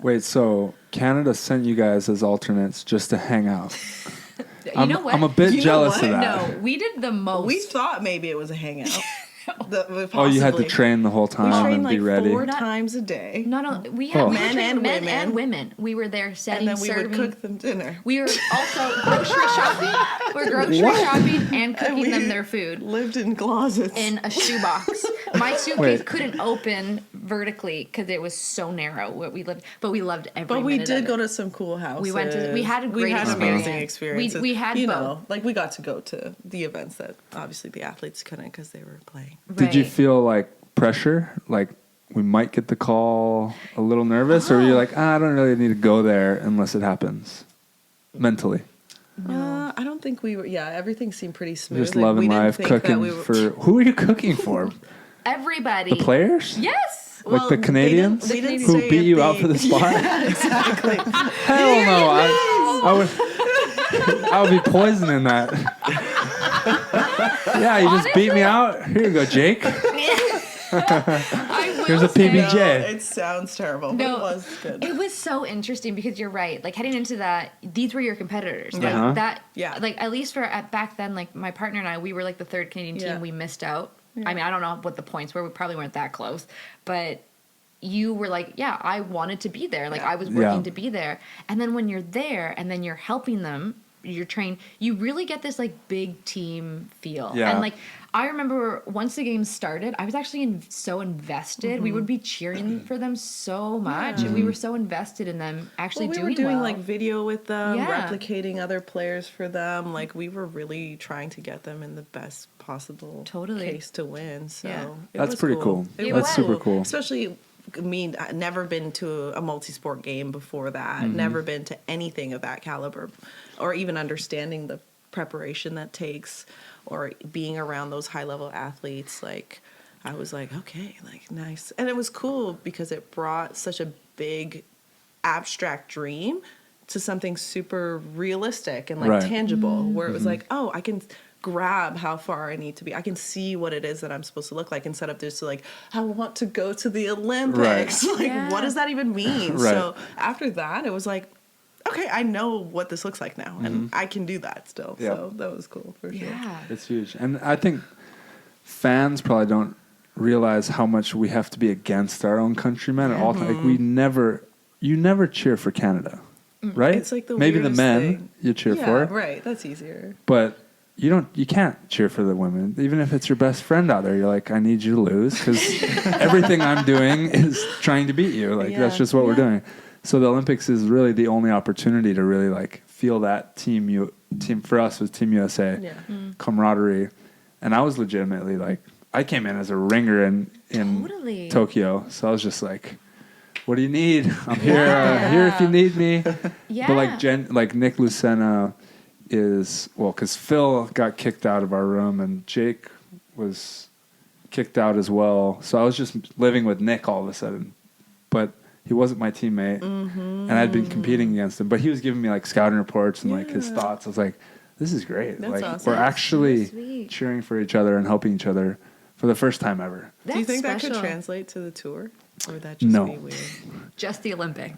Wait, so Canada sent you guys as alternates just to hang out? You know what? I'm a bit jealous of that. No, we did the most. We thought maybe it was a hangout. Oh, you had to train the whole time trained and like be ready. 4 times a day. Not only we had Men and men and women. women. We were there setting, And then we serving. would cook them dinner. We were also grocery shopping. We're grocery shopping and cooking them their food Lived in closets. in a shoebox. My suitcase Wait. couldn't open vertically because it was so narrow where we lived. But we loved every But we minute did of go it. to some cool houses. We had a great amazing experience. experiences. We had you both. know, like we got to go to the events that obviously the athletes couldn't because they were playing. Did you Right. feel like pressure? Like we might get the call, a little nervous? Or you're like, I don't really need to go there unless it happens? Mentally. No. I don't think we were. Yeah, everything seemed pretty smooth. Just Like, loving we didn't life, think that cooking we were, for... Who are you cooking for? Everybody. The players? Yes. Like Well, the Canadians we didn't who stay beat at you out the- for the spot? Yeah, exactly. Hell no. I would be poisoning that. Yeah, you just beat me out. Here you go, Jake. I will Here's a say- PBJ. No, it sounds terrible, but No, it was good. It was so interesting because you're right. Like heading into that, these were your competitors. Like Uh-huh. that. Yeah. Like at least back then, like my partner and I, we were like the third Canadian team. Yeah. We missed out. I mean, I don't know what the points were. We probably weren't that close, but you were like, yeah, I wanted to be there. Like I was working Yeah. to be there. And then when you're there and then you're helping them, you're trained, you really get this like big team feel. Yeah. And like I remember once the game started, I was actually so invested. We would be cheering for them so much, and we were so invested in them actually we doing were doing well. like video with them, Yeah. replicating other players for them. Like we were really trying to get them in the best possible case to win. So Yeah. it That's was pretty cool. It That's was super cool. Especially, I mean, I'd never been to a multi-sport game before that. Mm-hmm. Never been to anything of that caliber, or even understanding the preparation that takes, or being around those high-level athletes. Like, I was like, okay, like nice, and it was cool because it brought such a big, abstract dream to something super realistic and like Right. tangible, where it was like, oh, I can grab how far I need to be. I can see what it is that I'm supposed to look like, instead of just like, I want to go to the Olympics. Right. Like, Yeah. what does that even mean? Right. So after that, it was like, okay, I know what this looks like now, and I can do that still. Yeah. So that was cool for sure. yeah. It's huge. And I think fans probably don't realize how much we have to be against our own countrymen at all times. Like you never cheer for Canada, right? It's like the maybe the weirdest men thing. you cheer Yeah, for, right. That's easier. but you can't cheer for the women. Even if it's your best friend out there, you're like, I need you to lose because everything I'm doing is trying to beat you. Like that's Yeah. just what we're Yeah. doing. So the Olympics is really the only opportunity to really like feel that team for us was Team USA Yeah. camaraderie, and I was legitimately like, I came in as a ringer in Totally. Tokyo, so I was just like, what do you need? I'm here, here if you need me. Yeah. But like Nick Lucena is, well, because Phil got kicked out of our room and Jake was kicked out as well, so I was just living with Nick all of a sudden, but he wasn't my teammate, and I'd been competing against him, but he was giving me like scouting reports and like his thoughts. I was like, this is great. That's like awesome. we're actually So sweet. cheering for each other and helping each other for the first time ever. Do you think that special. could translate to the tour? Or would that just No. be weird? Just the Olympics.